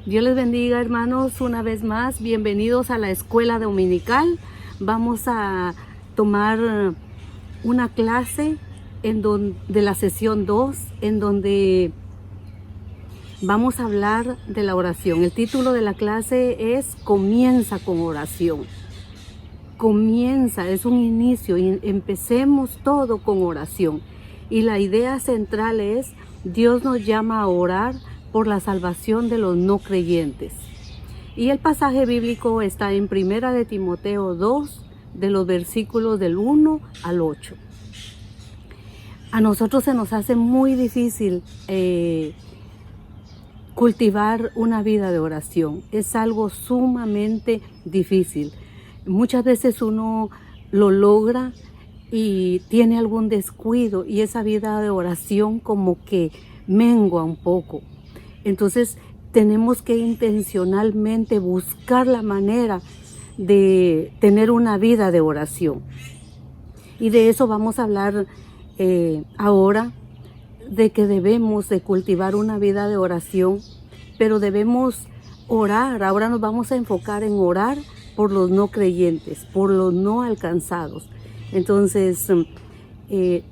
Dios les bendiga, hermanos, una vez más. Bienvenidos a la escuela dominical. Vamos a tomar una clase de la sesión 2, en donde vamos a hablar de la oración. El título de la clase es Comienza con oración. Comienza, es un inicio, y empecemos todo con oración. Y la idea central es: Dios nos llama a orar por la salvación de los no creyentes. Y el pasaje bíblico está en 1 de Timoteo 2, de los versículos del 1 al 8. A nosotros se nos hace muy difícil cultivar una vida de oración. Es algo sumamente difícil. Muchas veces uno lo logra y tiene algún descuido, y esa vida de oración como que mengua un poco. Entonces tenemos que intencionalmente buscar la manera de tener una vida de oración. Y de eso vamos a hablar ahora, de que debemos de cultivar una vida de oración, pero debemos orar. Ahora nos vamos a enfocar en orar por los no creyentes, por los no alcanzados. Entonces,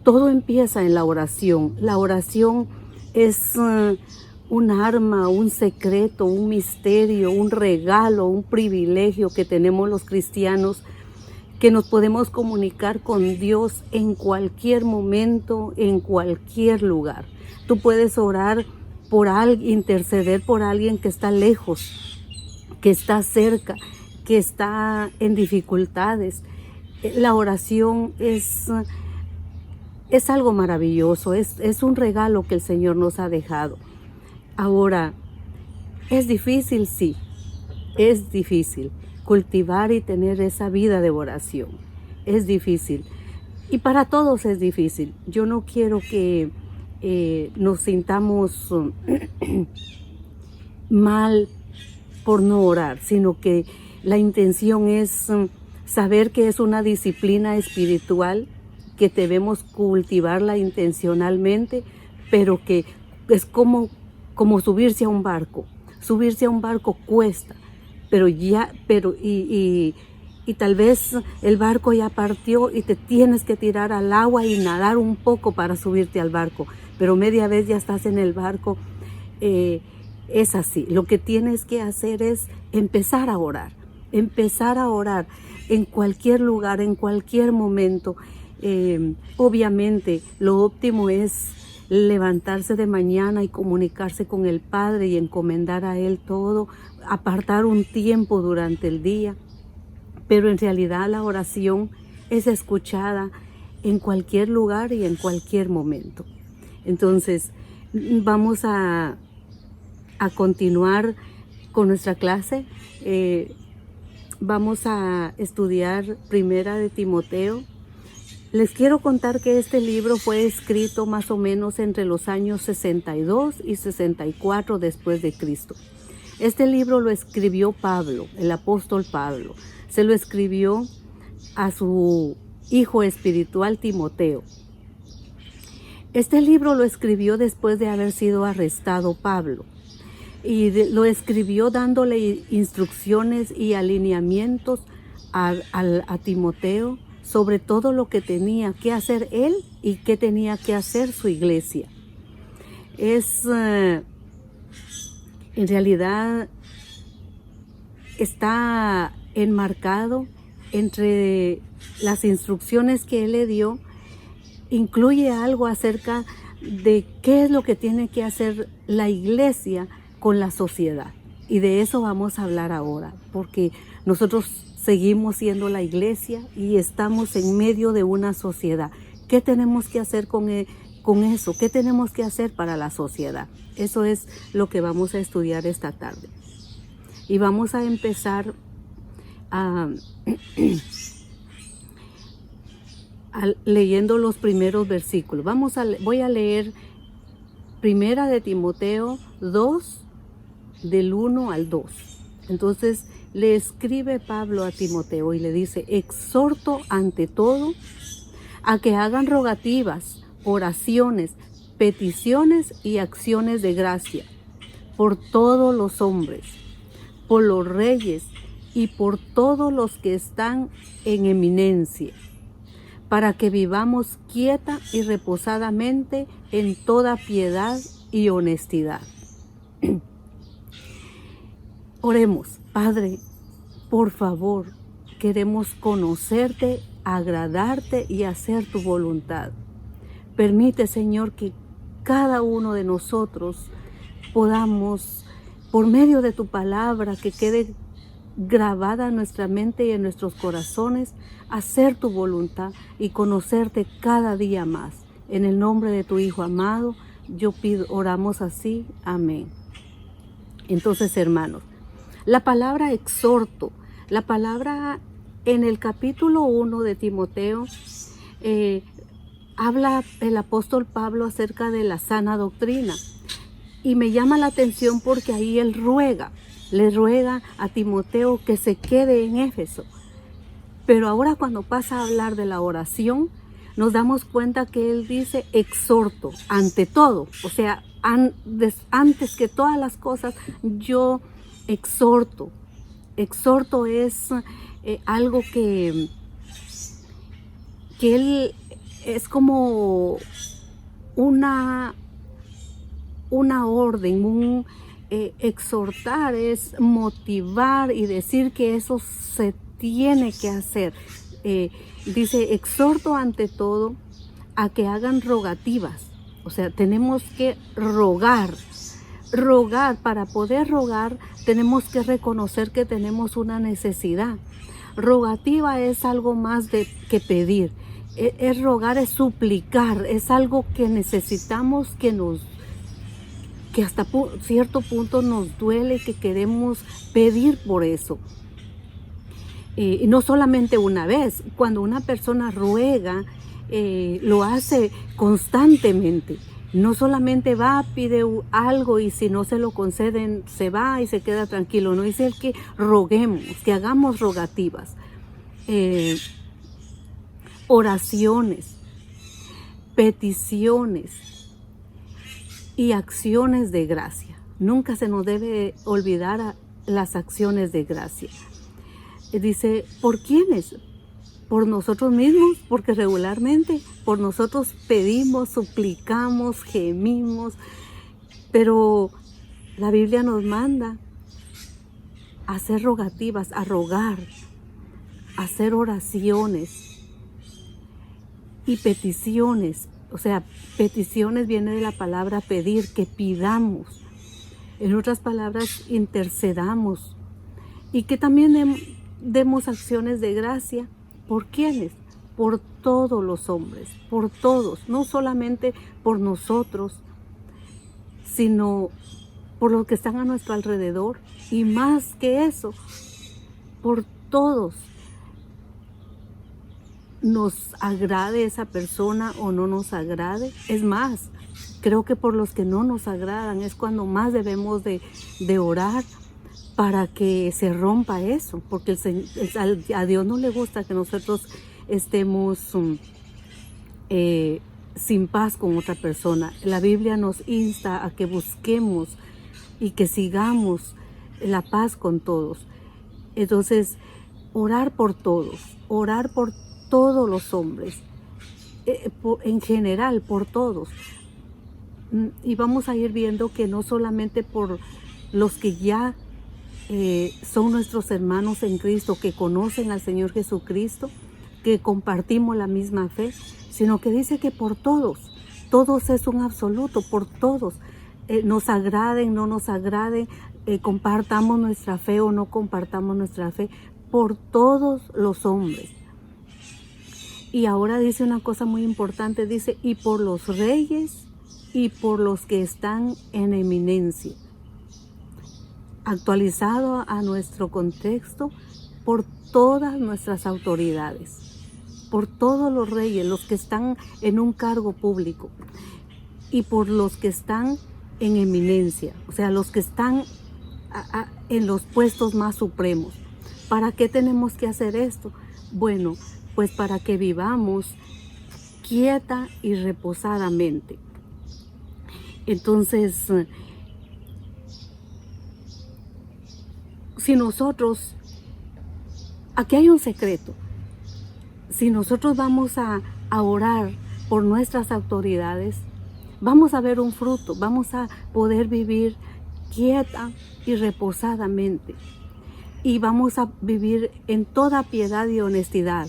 todo empieza en la oración. La oración es un arma, un secreto, un misterio, un regalo, un privilegio que tenemos los cristianos, que nos podemos comunicar con Dios en cualquier momento, en cualquier lugar. Tú puedes orar por alguien, interceder por alguien que está lejos, que está cerca, que está en dificultades. La oración es algo maravilloso, es un regalo que el Señor nos ha dejado. Ahora, es difícil, sí, es difícil cultivar y tener esa vida de oración. Es difícil, y para todos es difícil. Yo no quiero que nos sintamos mal por no orar, sino que la intención es saber que es una disciplina espiritual, que debemos cultivarla intencionalmente, pero que es como subirse a un barco. Subirse a un barco cuesta, y tal vez el barco ya partió y te tienes que tirar al agua y nadar un poco para subirte al barco, pero media vez ya estás en el barco. Es así. Lo que tienes que hacer es empezar a orar en cualquier lugar, en cualquier momento. Obviamente lo óptimo es levantarse de mañana y comunicarse con el Padre y encomendar a Él todo, apartar un tiempo durante el día, pero en realidad la oración es escuchada en cualquier lugar y en cualquier momento. Entonces vamos a continuar con nuestra clase. Vamos a estudiar 1 de Timoteo. Les quiero contar que este libro fue escrito más o menos entre los años 62 y 64 después de Cristo. Este libro lo escribió Pablo, el apóstol Pablo. Se lo escribió a su hijo espiritual Timoteo. Este libro lo escribió después de haber sido arrestado Pablo, y lo escribió dándole instrucciones y alineamientos a Timoteo sobre todo lo que tenía que hacer él y qué tenía que hacer su iglesia. En realidad está enmarcado entre las instrucciones que él le dio. Incluye algo acerca de qué es lo que tiene que hacer la iglesia con la sociedad. Y de eso vamos a hablar ahora, porque nosotros seguimos siendo la iglesia y estamos en medio de una sociedad. ¿Qué tenemos que hacer con eso? ¿Qué tenemos que hacer para la sociedad? Eso es lo que vamos a estudiar esta tarde. Y vamos a empezar leyendo los primeros versículos. Voy a leer 1 de Timoteo 2, del 1 al 2. Entonces le escribe Pablo a Timoteo y le dice: exhorto ante todo a que hagan rogativas, oraciones, peticiones y acciones de gracia por todos los hombres, por los reyes y por todos los que están en eminencia, para que vivamos quieta y reposadamente en toda piedad y honestidad. Oremos. Padre, por favor, queremos conocerte, agradarte y hacer tu voluntad. Permite, Señor, que cada uno de nosotros podamos, por medio de tu palabra, que quede grabada en nuestra mente y en nuestros corazones, hacer tu voluntad y conocerte cada día más. En el nombre de tu Hijo amado, yo pido, oramos así. Amén. Entonces, hermanos, la palabra exhorto, la palabra en el capítulo 1 de Timoteo, habla el apóstol Pablo acerca de la sana doctrina. Y me llama la atención porque ahí él le ruega a Timoteo que se quede en Éfeso. Pero ahora cuando pasa a hablar de la oración, nos damos cuenta que él dice exhorto ante todo. O sea, antes que todas las cosas, yo exhorto. Exhorto es algo que él es como una orden, exhortar es motivar y decir que eso se tiene que hacer. Dice, exhorto ante todo a que hagan rogativas. O sea, tenemos que rogar. Para poder rogar, tenemos que reconocer que tenemos una necesidad. Rogativa es algo más que pedir. Es rogar, es suplicar, es algo que necesitamos, que hasta cierto punto nos duele, que queremos pedir por eso. Y no solamente una vez, cuando una persona ruega, lo hace constantemente. No solamente va, pide algo y si no se lo conceden, se va y se queda tranquilo. No dice el que roguemos, que hagamos rogativas, oraciones, peticiones y acciones de gracia. Nunca se nos debe olvidar las acciones de gracia. Dice, ¿por quiénes? Por nosotros mismos, porque regularmente por nosotros pedimos, suplicamos, gemimos, pero la Biblia nos manda a hacer rogativas, a rogar, a hacer oraciones y peticiones. O sea, peticiones viene de la palabra pedir, que pidamos. En otras palabras, intercedamos y que también demos acciones de gracia. ¿Por quiénes? Por todos los hombres, por todos, no solamente por nosotros, sino por los que están a nuestro alrededor y más que eso, por todos. Nos agrade esa persona o no nos agrade. Es más, creo que por los que no nos agradan es cuando más debemos de orar para que se rompa eso, porque a Dios no le gusta que nosotros estemos sin paz con otra persona. La Biblia nos insta a que busquemos y que sigamos la paz con todos. Entonces, orar por todos los hombres, en general, por todos. Y vamos a ir viendo que no solamente por los que ya son nuestros hermanos en Cristo, que conocen al Señor Jesucristo, que compartimos la misma fe, sino que dice que por todos es un absoluto, por todos, nos agraden, no nos agraden, compartamos nuestra fe o no compartamos nuestra fe, por todos los hombres. Y ahora dice una cosa muy importante, dice, y por los reyes y por los que están en eminencia. Actualizado a nuestro contexto, por todas nuestras autoridades, por todos los reyes, los que están en un cargo público, y por los que están en eminencia, o sea, los que están en los puestos más supremos. ¿Para qué tenemos que hacer esto? Bueno, pues para que vivamos quieta y reposadamente. Entonces, si nosotros, aquí hay un secreto, si nosotros vamos a orar por nuestras autoridades, vamos a ver un fruto, vamos a poder vivir quieta y reposadamente. Y vamos a vivir en toda piedad y honestidad.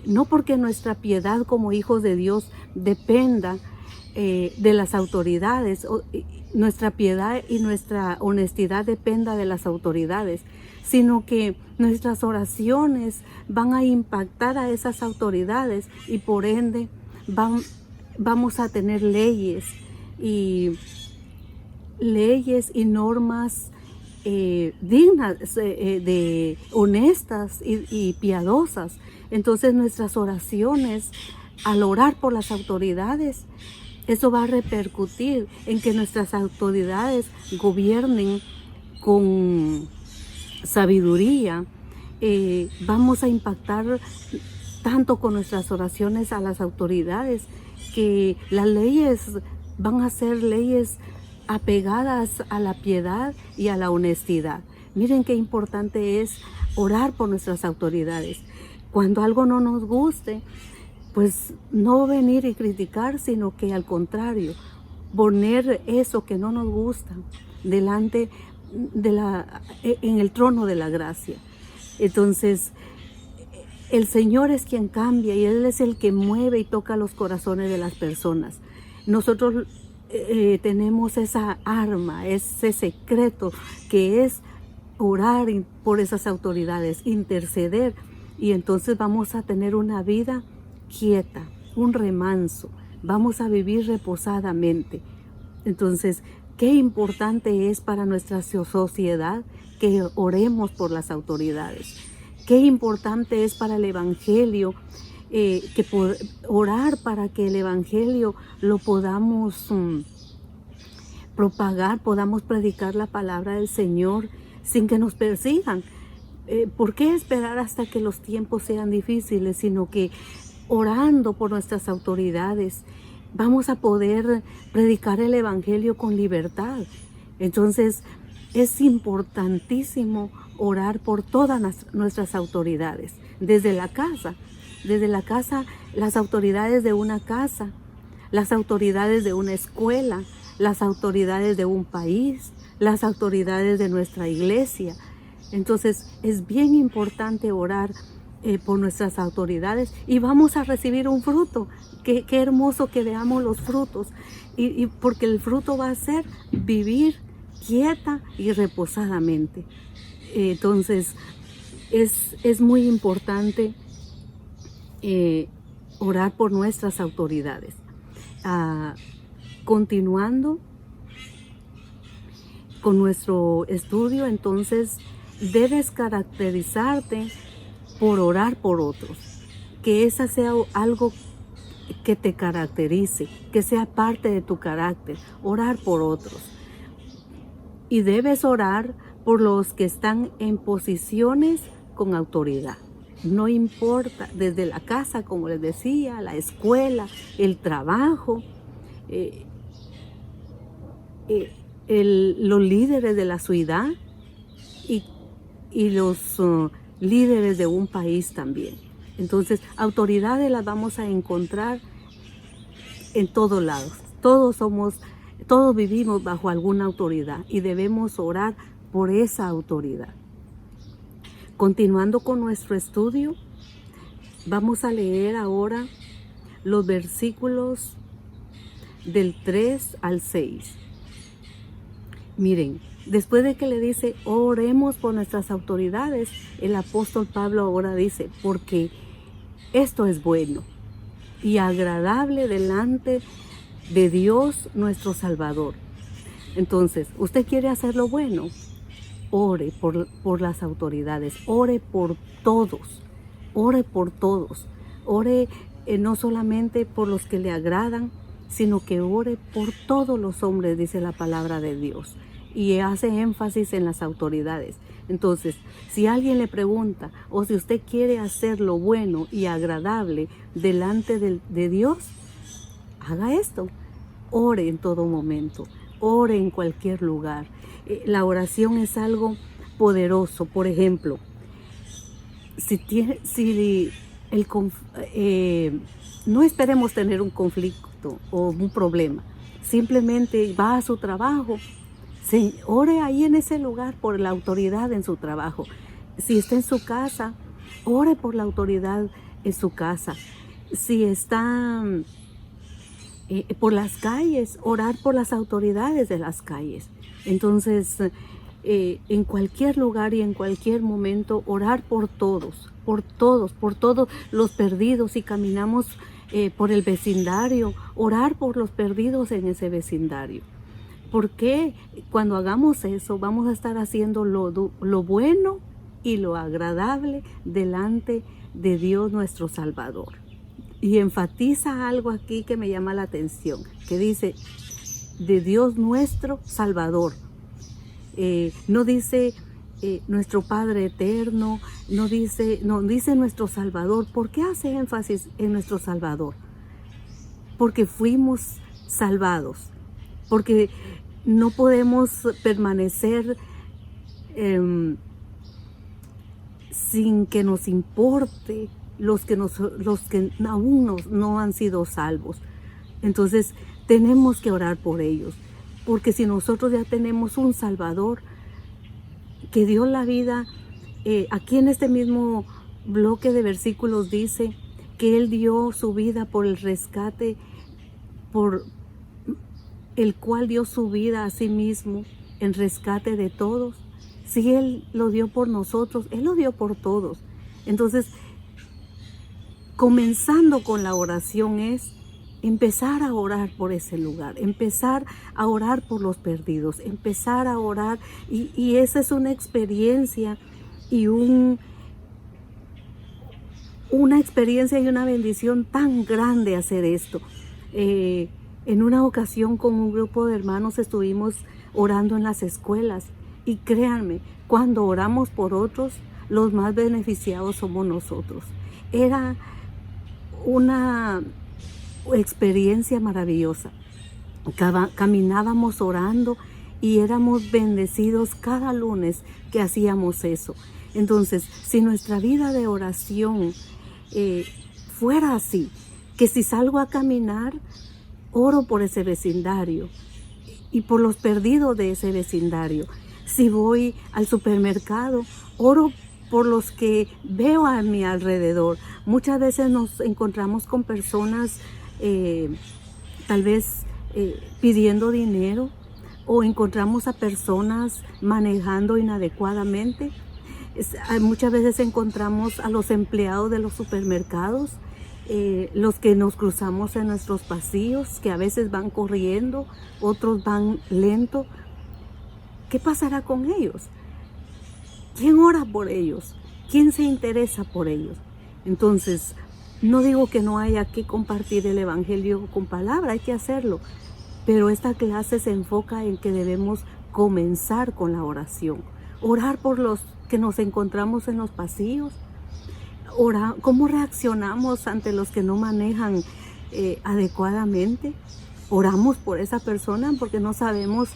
No porque nuestra piedad como hijos de Dios dependa de las autoridades, nuestra piedad y nuestra honestidad dependa de las autoridades, sino que nuestras oraciones van a impactar a esas autoridades y por ende vamos a tener leyes y normas dignas, honestas y piadosas. Entonces nuestras oraciones, al orar por las autoridades, eso va a repercutir en que nuestras autoridades gobiernen con sabiduría. Vamos a impactar tanto con nuestras oraciones a las autoridades que las leyes van a ser leyes apegadas a la piedad y a la honestidad. Miren qué importante es orar por nuestras autoridades. Cuando algo no nos guste, pues no venir y criticar, sino que al contrario, poner eso que no nos gusta delante en el trono de la gracia. Entonces, el Señor es quien cambia y Él es el que mueve y toca los corazones de las personas. Nosotros tenemos esa arma, ese secreto que es orar por esas autoridades, interceder, y entonces vamos a tener una vida quieta, un remanso, vamos a vivir reposadamente. Entonces, qué importante es para nuestra sociedad que oremos por las autoridades. Qué importante es para el Evangelio orar para que el Evangelio lo podamos propagar, podamos predicar la palabra del Señor sin que nos persigan. ¿Por qué esperar hasta que los tiempos sean difíciles? Sino que orando por nuestras autoridades vamos a poder predicar el Evangelio con libertad. Entonces es importantísimo orar por todas nuestras autoridades, desde la casa, las autoridades de una casa, las autoridades de una escuela, las autoridades de un país, las autoridades de nuestra iglesia. Entonces es bien importante orar por nuestras autoridades y vamos a recibir un fruto. Qué hermoso que veamos los frutos y porque el fruto va a ser vivir quieta y reposadamente. Entonces es muy importante orar por nuestras autoridades. Continuando con nuestro estudio, entonces debes caracterizarte por orar por otros, que esa sea algo que te caracterice, que sea parte de tu carácter, orar por otros. Y debes orar por los que están en posiciones con autoridad. No importa, desde la casa, como les decía, la escuela, el trabajo, los líderes de la ciudad y los líderes de un país también. Entonces, autoridades las vamos a encontrar en todos lados. Todos vivimos bajo alguna autoridad y debemos orar por esa autoridad. Continuando con nuestro estudio, vamos a leer ahora los versículos del 3 al 6. Miren, después de que le dice, oremos por nuestras autoridades, el apóstol Pablo ahora dice, porque esto es bueno y agradable delante de Dios nuestro Salvador. Entonces, ¿usted quiere hacer lo bueno? Ore por las autoridades, ore por todos, ore no solamente por los que le agradan, sino que ore por todos los hombres, dice la palabra de Dios, y hace énfasis en las autoridades. Entonces, si alguien le pregunta, o si usted quiere hacer lo bueno y agradable delante de Dios, haga esto, ore en todo momento, ore en cualquier lugar. La oración es algo poderoso. Por ejemplo, si no esperemos tener un conflicto o un problema, simplemente va a su trabajo, ore ahí en ese lugar por la autoridad en su trabajo. Si está en su casa, ore por la autoridad en su casa. Si está por las calles, orar por las autoridades de las calles. Entonces, en cualquier lugar y en cualquier momento, orar por todos los perdidos. Si caminamos por el vecindario, orar por los perdidos en ese vecindario. Porque cuando hagamos eso, vamos a estar haciendo lo bueno y lo agradable delante de Dios nuestro Salvador. Y enfatiza algo aquí que me llama la atención, que dice, de Dios nuestro Salvador. No dice nuestro Padre eterno, no dice nuestro Salvador. ¿Por qué hace énfasis en nuestro Salvador? Porque fuimos salvados, porque no podemos permanecer sin que nos importe los que aún no han sido salvos. Entonces tenemos que orar por ellos, porque si nosotros ya tenemos un Salvador que dio la vida, aquí en este mismo bloque de versículos dice que Él dio su vida por el rescate, por el cual dio su vida a sí mismo en rescate de todos. Si Él lo dio por nosotros, Él lo dio por todos. Entonces, comenzando con la oración es empezar a orar por ese lugar, empezar a orar por los perdidos, empezar a orar, y esa es una experiencia y una experiencia y una bendición tan grande hacer esto. En una ocasión con un grupo de hermanos estuvimos orando en las escuelas, y créanme, cuando oramos por otros, los más beneficiados somos nosotros. Era una experiencia maravillosa. Caminábamos orando y éramos bendecidos cada lunes que hacíamos eso. Entonces, si nuestra vida de oración fuera así, que si salgo a caminar, oro por ese vecindario y por los perdidos de ese vecindario. Si voy al supermercado, oro por los que veo a mi alrededor. Muchas veces nos encontramos con personas tal vez pidiendo dinero, o encontramos a personas manejando inadecuadamente. Muchas veces encontramos a los empleados de los supermercados, los que nos cruzamos en nuestros pasillos, que a veces van corriendo, otros van lento. ¿Qué pasará con ellos? ¿Quién ora por ellos? ¿Quién se interesa por ellos? Entonces, no digo que no haya que compartir el evangelio con palabra, hay que hacerlo, pero esta clase se enfoca en que debemos comenzar con la oración. Orar por los que nos encontramos en los pasillos. ¿Cómo reaccionamos ante los que no manejan adecuadamente? Oramos por esa persona porque no sabemos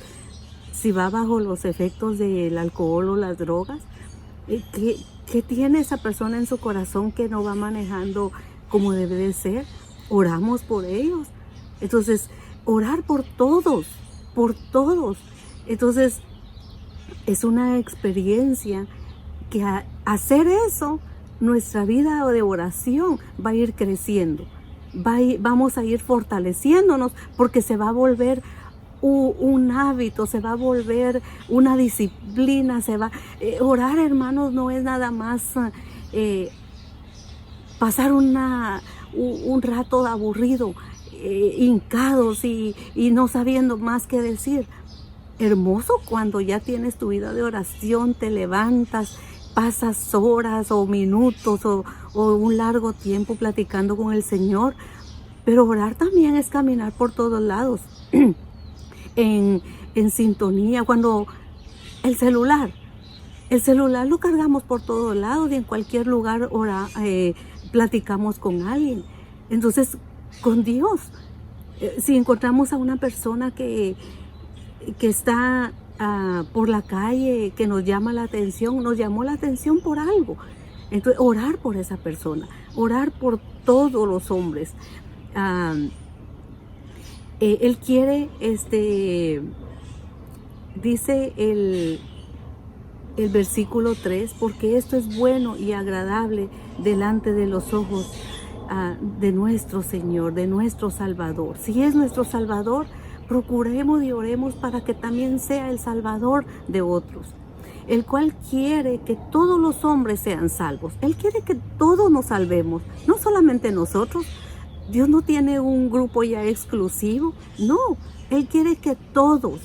si va bajo los efectos del alcohol o las drogas. ¿Qué tiene esa persona en su corazón que no va manejando como debe de ser? Oramos por ellos. Entonces, orar por todos, por todos. Entonces, es una experiencia que hacer eso, nuestra vida de oración va a ir creciendo. Vamos a ir fortaleciéndonos, porque se va a volver un hábito, se va a volver una disciplina. Orar, hermanos, no es nada más pasar un rato aburrido, hincados y no sabiendo más qué decir. Hermoso cuando ya tienes tu vida de oración, te levantas, pasas horas o minutos o un largo tiempo platicando con el Señor. Pero orar también es caminar por todos lados, en sintonía. Cuando el celular lo cargamos por todos lados, y en cualquier lugar platicamos con alguien. Entonces, con Dios, si encontramos a una persona que está por la calle que nos llama la atención, nos llamó la atención por algo. Entonces, orar por esa persona, orar por todos los hombres. Él quiere, dice el versículo 3, porque esto es bueno y agradable delante de los ojos de nuestro Señor, de nuestro Salvador. Si es nuestro Salvador, procuremos y oremos para que también sea el Salvador de otros, el cual quiere que todos los hombres sean salvos. Él quiere que todos nos salvemos, no solamente nosotros. Dios no tiene un grupo ya exclusivo, no. Él quiere que todos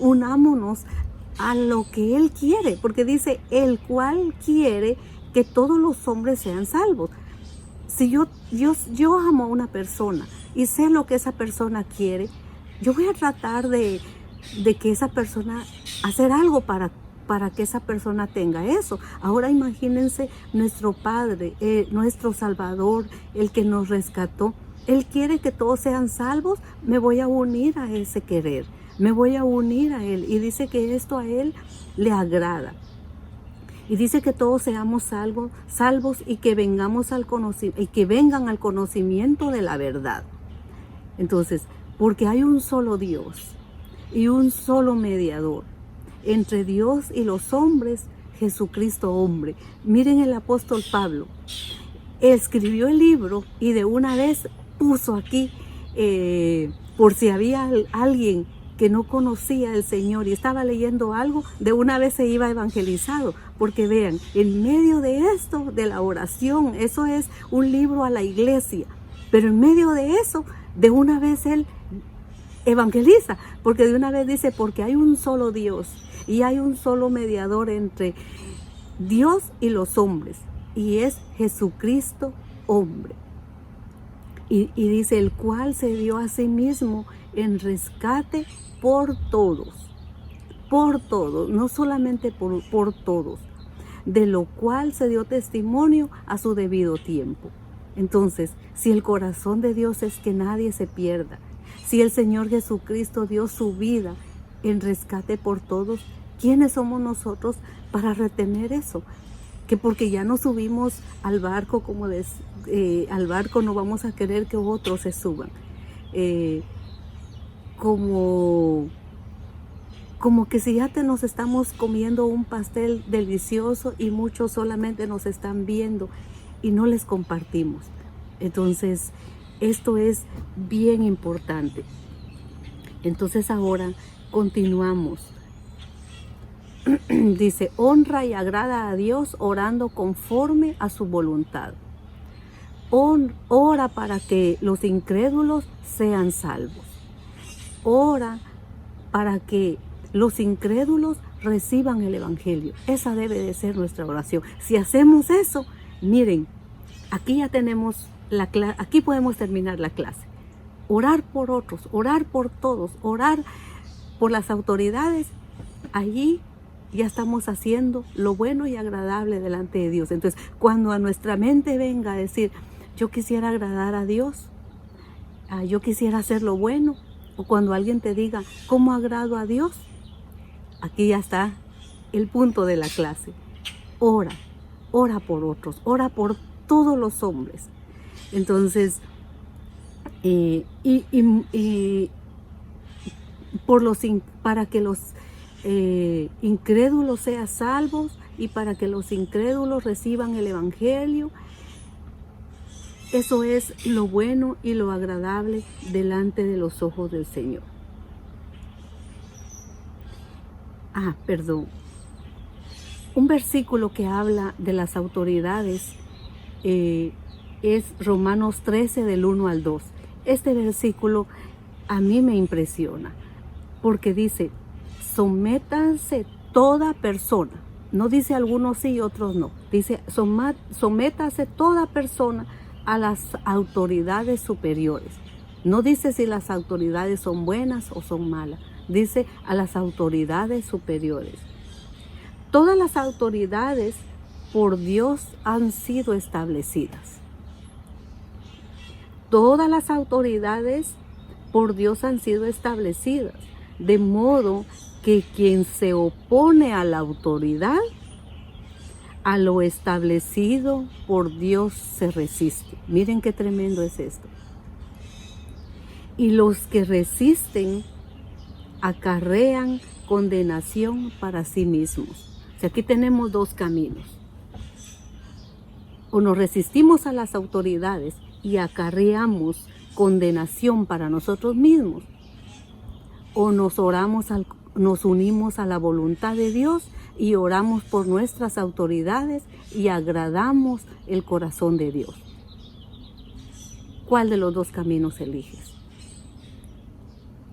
unámonos a lo que Él quiere, porque dice, el cual quiere que todos los hombres sean salvos. Si yo amo a una persona y sé lo que esa persona quiere, yo voy a tratar de que esa persona, hacer algo para que esa persona tenga eso. Ahora imagínense nuestro Padre, nuestro Salvador, el que nos rescató. Él quiere que todos sean salvos. Me voy a unir a ese querer, me voy a unir a Él. Y dice que esto a Él le agrada. Y dice que todos seamos salvos y que vengan al conocimiento de la verdad. Entonces, porque hay un solo Dios y un solo mediador entre Dios y los hombres, Jesucristo hombre. Miren, el apóstol Pablo escribió el libro y de una vez puso aquí, por si había alguien que no conocía al Señor y estaba leyendo algo, de una vez se iba evangelizado. Porque vean, en medio de esto, de la oración, eso es un libro a la iglesia, pero en medio de eso, de una vez él evangeliza, porque de una vez dice, porque hay un solo Dios y hay un solo mediador entre Dios y los hombres, y es Jesucristo hombre. Y dice, el cual se dio a sí mismo en rescate por todos, no solamente por todos, de lo cual se dio testimonio a su debido tiempo. Entonces, si el corazón de Dios es que nadie se pierda, si el Señor Jesucristo dio su vida en rescate por todos, ¿quiénes somos nosotros para retener eso? Que porque ya nos subimos al barco, al barco no vamos a querer que otros se suban. Como que si ya nos estamos comiendo un pastel delicioso y muchos solamente nos están viendo y no les compartimos. Entonces, esto es bien importante. Entonces ahora continuamos. Dice, honra y agrada a Dios orando conforme a su voluntad. Ora para que los incrédulos sean salvos. Ora para que los incrédulos reciban el evangelio. Esa debe de ser nuestra oración. Si hacemos eso, miren, aquí ya tenemos la clase, aquí podemos terminar la clase. Orar por otros, orar por todos, orar por las autoridades. Allí ya estamos haciendo lo bueno y agradable delante de Dios. Entonces, cuando a nuestra mente venga a decir, yo quisiera agradar a Dios, yo quisiera hacer lo bueno, o cuando alguien te diga, ¿cómo agrado a Dios? Aquí ya está el punto de la clase. Ora por otros, ora por todos los hombres. Entonces, para que los incrédulos sean salvos y para que los incrédulos reciban el evangelio. Eso es lo bueno y lo agradable delante de los ojos del Señor. Un versículo que habla de las autoridades es Romanos 13 del 1 al 2. Este versículo a mí me impresiona porque dice, sométanse toda persona. No dice algunos sí y otros no. Dice, sométase toda persona a las autoridades superiores. No dice si las autoridades son buenas o son malas. Dice a las autoridades superiores. Todas las autoridades por Dios han sido establecidas. Todas las autoridades por Dios han sido establecidas. De modo que quien se opone a la autoridad, a lo establecido por Dios se resiste. Miren qué tremendo es esto. Y los que resisten acarrean condenación para sí mismos. O sea, aquí tenemos dos caminos. O nos resistimos a las autoridades y acarreamos condenación para nosotros mismos, o nos unimos a la voluntad de Dios y oramos por nuestras autoridades y agradamos el corazón de Dios. ¿Cuál de los dos caminos eliges?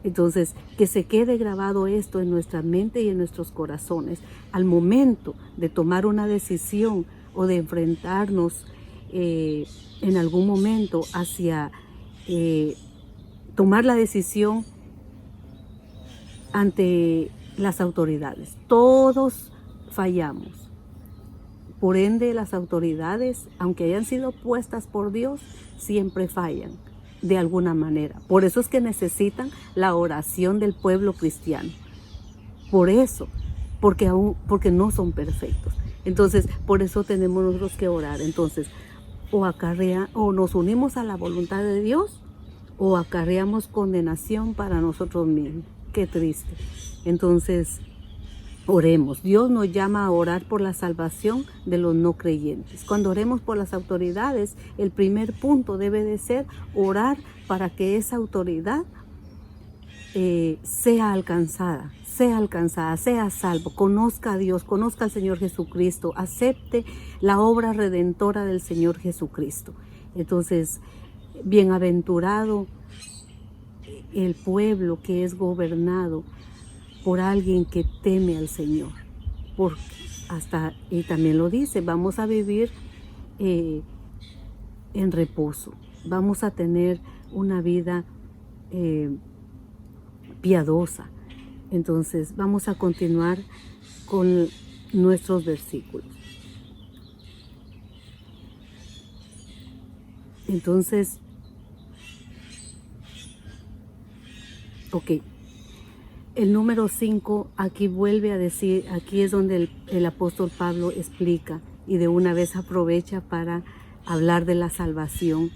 Entonces, que se quede grabado esto en nuestra mente y en nuestros corazones al momento de tomar una decisión o de enfrentarnos en algún momento hacia tomar la decisión ante las autoridades. Todos fallamos. Por ende, las autoridades, aunque hayan sido puestas por Dios, siempre fallan de alguna manera. Por eso es que necesitan la oración del pueblo cristiano. Por eso, porque no son perfectos. Entonces, por eso tenemos nosotros que orar. Entonces, o nos unimos a la voluntad de Dios, o acarreamos condenación para nosotros mismos. Qué triste. Entonces, oremos. Dios nos llama a orar por la salvación de los no creyentes. Cuando oremos por las autoridades, el primer punto debe de ser orar para que esa autoridad sea alcanzada, sea salvo, conozca a Dios, conozca al Señor Jesucristo, acepte la obra redentora del Señor Jesucristo. Entonces, bienaventurado el pueblo que es gobernado por alguien que teme al Señor. Y también lo dice, vamos a vivir en reposo, vamos a tener una vida piadosa. Entonces vamos a continuar con nuestros versículos. Entonces, el número 5 aquí vuelve a decir, aquí es donde el apóstol Pablo explica y de una vez aprovecha para hablar de la salvación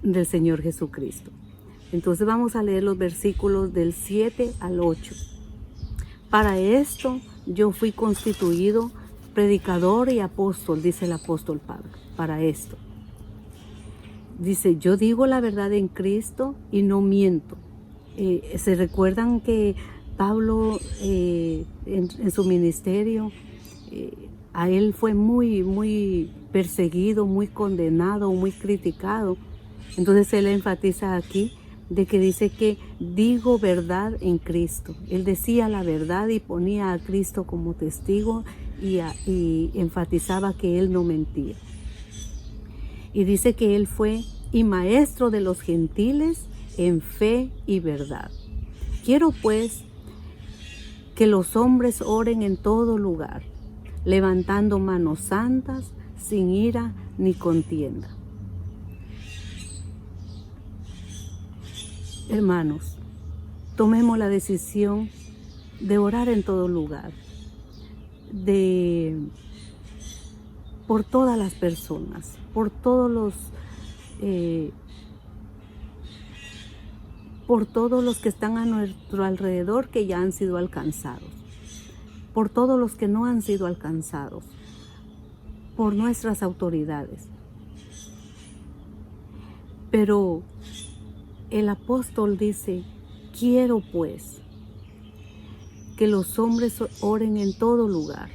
del Señor Jesucristo. Entonces vamos a leer los versículos del 7 al 8. Para esto yo fui constituido predicador y apóstol, dice el apóstol Pablo, para esto. Dice, yo digo la verdad en Cristo y no miento. ¿Se recuerdan que Pablo en su ministerio, a él fue muy perseguido, muy condenado, muy criticado? Entonces él enfatiza aquí de que dice que digo verdad en Cristo. Él decía la verdad y ponía a Cristo como testigo y enfatizaba que él no mentía. Y dice que él fue y maestro de los gentiles en fe y verdad. Quiero pues que los hombres oren en todo lugar, levantando manos santas, sin ira ni contienda. Hermanos, tomemos la decisión de orar en todo lugar, por todas las personas, por todos los que están a nuestro alrededor que ya han sido alcanzados, por todos los que no han sido alcanzados, por nuestras autoridades. Pero el apóstol dice, quiero pues que los hombres oren en todo lugar.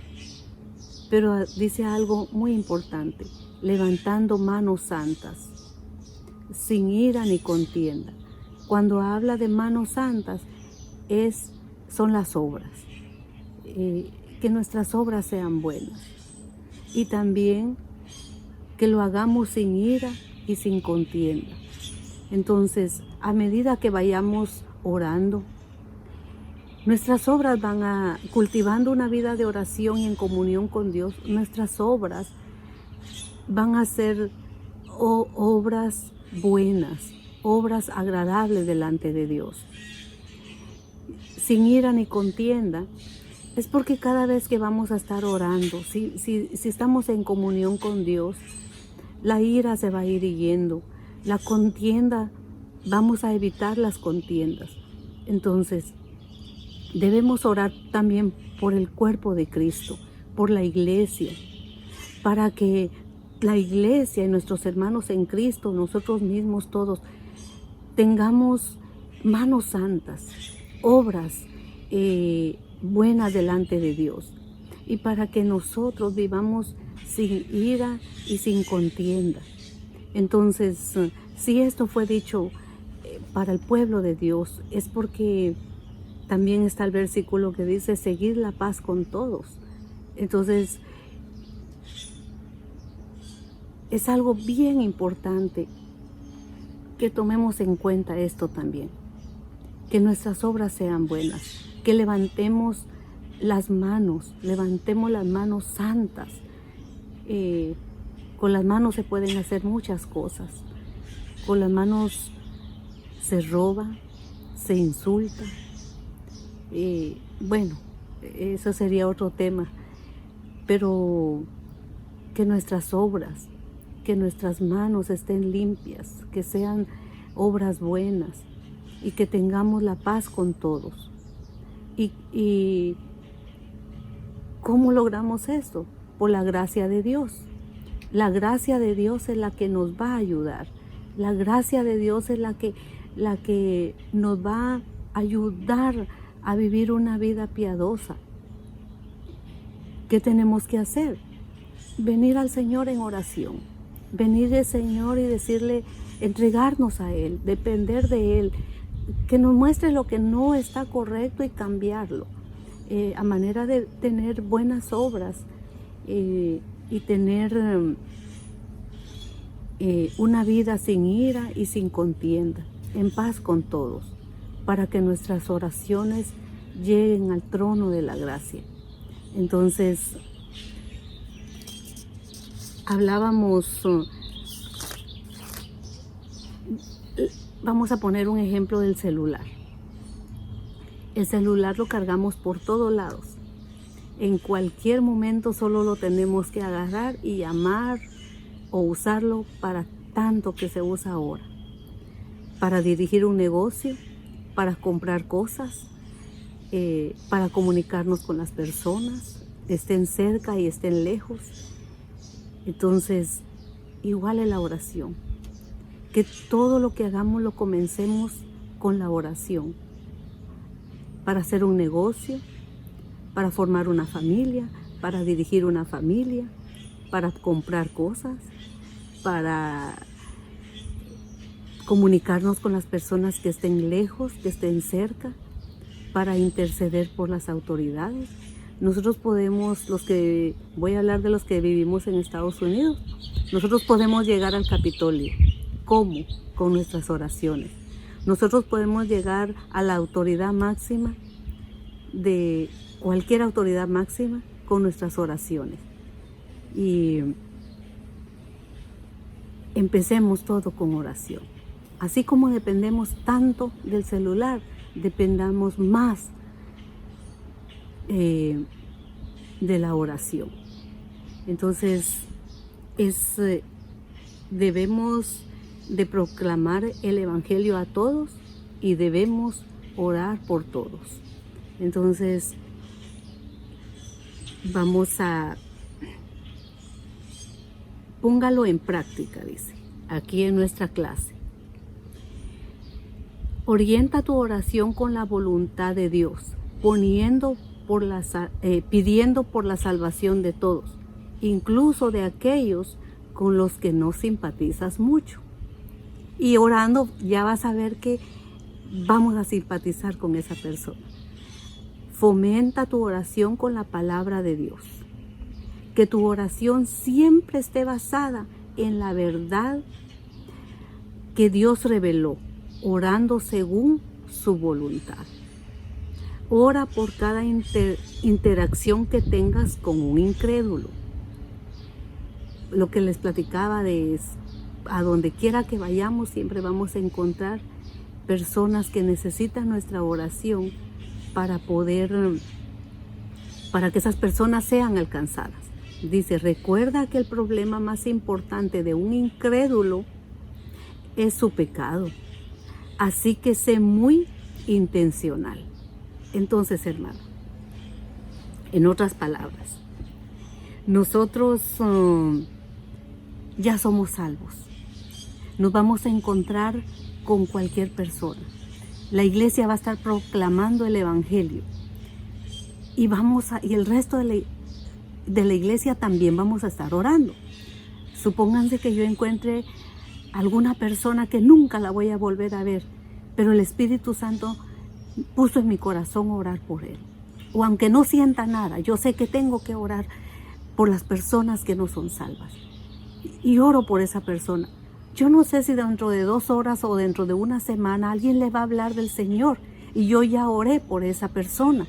Pero dice algo muy importante, levantando manos santas, sin ira ni contienda. Cuando habla de manos santas, son las obras, que nuestras obras sean buenas. Y también que lo hagamos sin ira y sin contienda. Entonces, a medida que vayamos orando, nuestras obras cultivando una vida de oración y en comunión con Dios, nuestras obras van a ser obras buenas, obras agradables delante de Dios. sin ira ni contienda, es porque cada vez que vamos a estar orando, si estamos en comunión con Dios, la ira se va a ir yendo, la contienda, vamos a evitar las contiendas. Entonces, debemos orar también por el cuerpo de Cristo, por la iglesia, para que la iglesia y nuestros hermanos en Cristo, nosotros mismos todos, tengamos manos santas, obras buenas delante de Dios, y para que nosotros vivamos sin ira y sin contienda. Entonces, si esto fue dicho para el pueblo de Dios, es porque también está el versículo que dice seguir la paz con todos. Entonces, es algo bien importante que tomemos en cuenta esto también, que nuestras obras sean buenas, que levantemos las manos santas. Con las manos se pueden hacer muchas cosas. Con las manos se roba, se insulta. Bueno, eso sería otro tema. Pero que nuestras obras, que nuestras manos estén limpias, que sean obras buenas y que tengamos la paz con todos. ¿Y cómo logramos esto? Por la gracia de Dios. La gracia de Dios es la que nos va a ayudar. La gracia de Dios es la que nos va a ayudar a vivir una vida piadosa. ¿Qué tenemos que hacer? Venir al Señor en oración. Venir al Señor y decirle, entregarnos a Él, depender de Él, que nos muestre lo que no está correcto y cambiarlo, a manera de tener buenas obras y tener una vida sin ira y sin contienda, en paz con todos, para que nuestras oraciones lleguen al trono de la gracia. Entonces, hablábamos, vamos a poner un ejemplo del celular. El celular lo cargamos por todos lados. En cualquier momento solo lo tenemos que agarrar y llamar o usarlo para tanto que se usa ahora. Para dirigir un negocio, para comprar cosas, para comunicarnos con las personas, estén cerca y estén lejos. Entonces, igual es la oración. Que todo lo que hagamos lo comencemos con la oración. Para hacer un negocio, para formar una familia, para dirigir una familia, para comprar cosas, para comunicarnos con las personas que estén lejos, que estén cerca, para interceder por las autoridades. Nosotros podemos, voy a hablar de los que vivimos en Estados Unidos, nosotros podemos llegar al Capitolio. ¿Cómo? Con nuestras oraciones. Nosotros podemos llegar a la autoridad máxima, de cualquier autoridad máxima, con nuestras oraciones. Y empecemos todo con oración. Así como dependemos tanto del celular, dependamos más de la oración. Entonces, debemos de proclamar el Evangelio a todos y debemos orar por todos. Entonces, póngalo en práctica, dice, aquí en nuestra clase. Orienta tu oración con la voluntad de Dios, pidiendo por la salvación de todos, incluso de aquellos con los que no simpatizas mucho. Y orando ya vas a ver que vamos a simpatizar con esa persona. Fomenta tu oración con la palabra de Dios. Que tu oración siempre esté basada en la verdad que Dios reveló, orando según su voluntad. Ora por cada interacción que tengas con un incrédulo. Lo que les platicaba a donde quiera que vayamos, siempre vamos a encontrar personas que necesitan nuestra oración para que esas personas sean alcanzadas. Dice, recuerda que el problema más importante de un incrédulo es su pecado. Así que sé muy intencional. Entonces, hermano, en otras palabras, nosotros ya somos salvos. Nos vamos a encontrar con cualquier persona. La iglesia va a estar proclamando el evangelio. Y el resto de la iglesia también vamos a estar orando. Supónganse que yo encuentre alguna persona que nunca la voy a volver a ver, pero el Espíritu Santo puso en mi corazón orar por él. O aunque no sienta nada, yo sé que tengo que orar por las personas que no son salvas. Y oro por esa persona. Yo no sé si dentro de 2 horas o dentro de una semana alguien le va a hablar del Señor. Y yo ya oré por esa persona.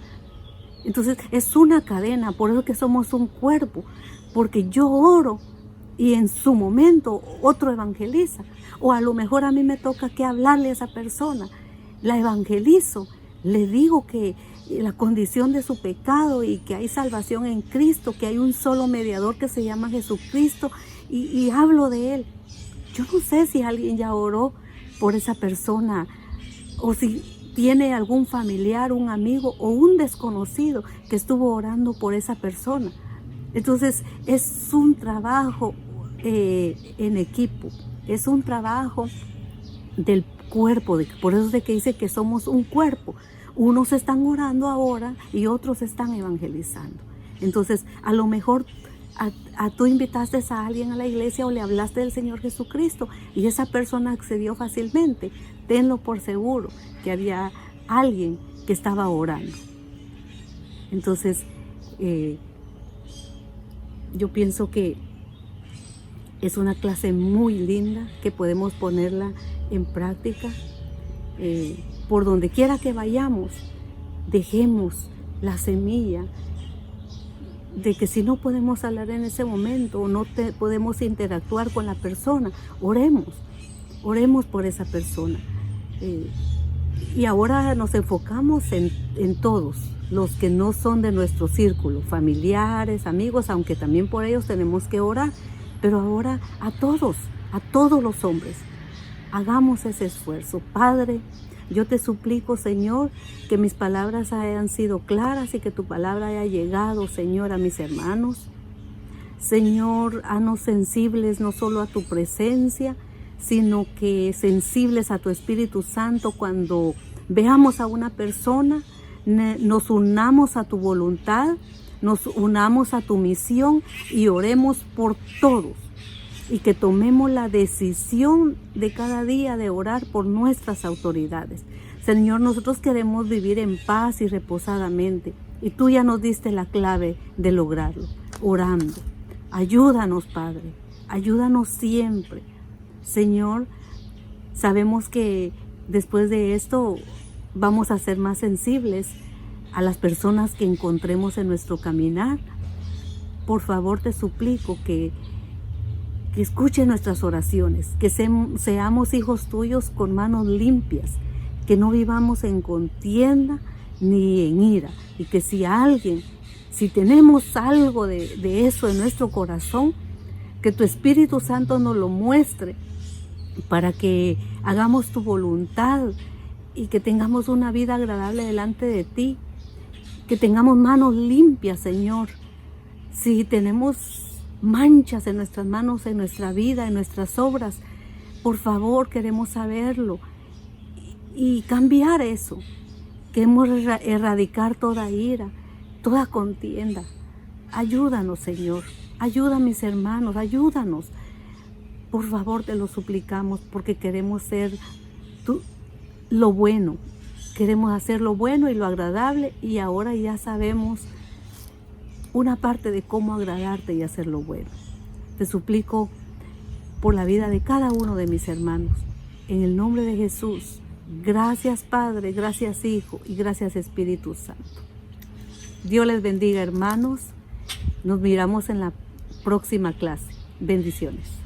Entonces es una cadena, por eso que somos un cuerpo. Porque yo oro y en su momento otro evangeliza. O a lo mejor a mí me toca que hablarle a esa persona. La evangelizo, le digo que la condición de su pecado y que hay salvación en Cristo, que hay un solo mediador que se llama Jesucristo y hablo de él. Yo no sé si alguien ya oró por esa persona o si tiene algún familiar, un amigo o un desconocido que estuvo orando por esa persona. Entonces es un trabajo en equipo, es un trabajo del cuerpo, por eso es de que dice que somos un cuerpo. Unos están orando ahora y otros están evangelizando. Entonces, a lo mejor tú invitaste a alguien a la iglesia o le hablaste del Señor Jesucristo y esa persona accedió fácilmente. Tenlo por seguro que había alguien que estaba orando. Entonces, yo pienso que es una clase muy linda que podemos ponerla en práctica. Por donde quiera que vayamos, dejemos la semilla de que si no podemos hablar en ese momento o no podemos interactuar con la persona, oremos por esa persona. Y ahora nos enfocamos en todos los que no son de nuestro círculo, familiares, amigos, aunque también por ellos tenemos que orar, pero ahora a todos los hombres, hagamos ese esfuerzo. Padre, yo te suplico, Señor, que mis palabras hayan sido claras y que tu palabra haya llegado, Señor, a mis hermanos. Señor, haznos sensibles no solo a tu presencia, sino que sensibles a tu Espíritu Santo. Cuando veamos a una persona, nos unamos a tu voluntad, nos unamos a tu misión y oremos por todos. Y que tomemos la decisión de cada día de orar por nuestras autoridades. Señor, nosotros queremos vivir en paz y reposadamente. Y tú ya nos diste la clave de lograrlo, orando. Ayúdanos, Padre. Ayúdanos siempre. Señor, sabemos que después de esto vamos a ser más sensibles a las personas que encontremos en nuestro caminar. Por favor, te suplico que escuche nuestras oraciones, que seamos hijos tuyos con manos limpias, que no vivamos en contienda ni en ira, y que si tenemos algo de eso en nuestro corazón, que tu Espíritu Santo nos lo muestre para que hagamos tu voluntad y que tengamos una vida agradable delante de ti, que tengamos manos limpias, Señor. Si tenemos manchas en nuestras manos, en nuestra vida, en nuestras obras, por favor, queremos saberlo y cambiar eso. Queremos erradicar toda ira, toda contienda. Ayúdanos, Señor. Ayuda a mis hermanos, ayúdanos. Por favor, te lo suplicamos porque queremos ser lo bueno. Queremos hacer lo bueno y lo agradable y ahora ya sabemos una parte de cómo agradarte y hacer lo bueno. Te suplico por la vida de cada uno de mis hermanos. En el nombre de Jesús. Gracias, Padre, gracias, Hijo y gracias, Espíritu Santo. Dios les bendiga, hermanos. Nos miramos en la próxima clase. Bendiciones.